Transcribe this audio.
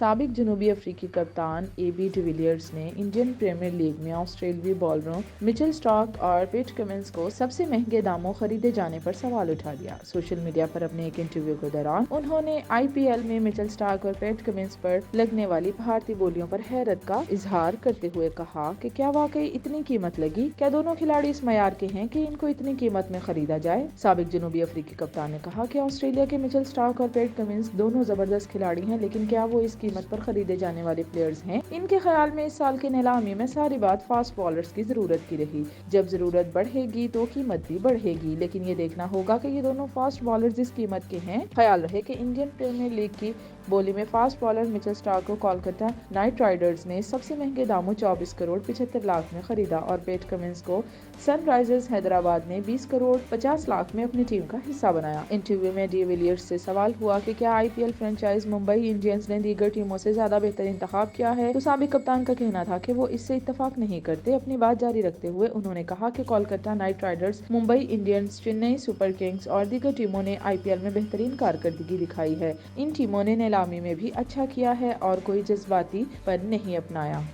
سابق جنوبی افریقی کپتان اے بی ڈیویلیئرز نے انڈین پریمیئر لیگ میں آسٹریلوی بالروں مچل سٹارک اور پیٹ کمنس کو سب سے مہنگے داموں خریدے جانے پر سوال اٹھا دیا۔ سوشل میڈیا پر اپنے ایک انٹرویو کے دوران انہوں نے آئی پی ایل میں مچل سٹارک اور پیٹ کمنس پر لگنے والی بھارتی بولیوں پر حیرت کا اظہار کرتے ہوئے کہا کہ کیا واقعی اتنی قیمت لگی؟ کیا دونوں کھلاڑی اس معیار کے ہیں کہ ان کو اتنی قیمت میں خریدا جائے؟ سابق جنوبی افریقی کپتان نے کہا کہ آسٹریلیا کے مچل سٹارک اور پیٹ کمنس دونوں زبردست کھلاڑی ہیں، لیکن کیا وہ اس قیمت پر خریدے جانے والے پلیئرز ہیں؟ ان کے خیال میں اس سال کے نیلامی میں ساری بات فاسٹ بالرز کی ضرورت کی رہی۔ جب ضرورت بڑھے گی تو قیمت بھی بڑھے گی، لیکن یہ دیکھنا ہوگا کہ یہ دونوں فاسٹ بالرز اس قیمت کے ہیں۔ خیال رہے کہ انڈین پریمیئر لیگ کی بولی میں فاسٹ بالر مچل سٹارک کو کولکتہ نائٹ رائڈرز نے سب سے مہنگے داموں 24 کروڑ 75 لاکھ میں خریدا اور پیٹ کمنس کو سن رائزرز حیدرآباد نے 20 کروڑ 50 لاکھ میں اپنی ٹیم کا حصہ بنایا۔ انٹرویو میں ڈی ویلیئرز سے سوال ہوا کہ کیا I P L franchise Mumbai Indians نے دیگر ٹیموں سے زیادہ بہتر انتخاب کیا ہے، تو سابق کپتان کا کہنا تھا کہ وہ اس سے اتفاق نہیں کرتے۔ اپنی بات جاری رکھتے ہوئے انہوں نے کہا کہ Kolkata Knight Riders, Mumbai Indians, Chennai Super Kings اور دیگر ٹیموں نے آئی پی ایل میں بہترین کارکردگی دکھائی ہے۔ ان ٹیموں نے نیلامی میں بھی اچھا کیا ہے اور کوئی جذباتی پن نہیں اپنایا۔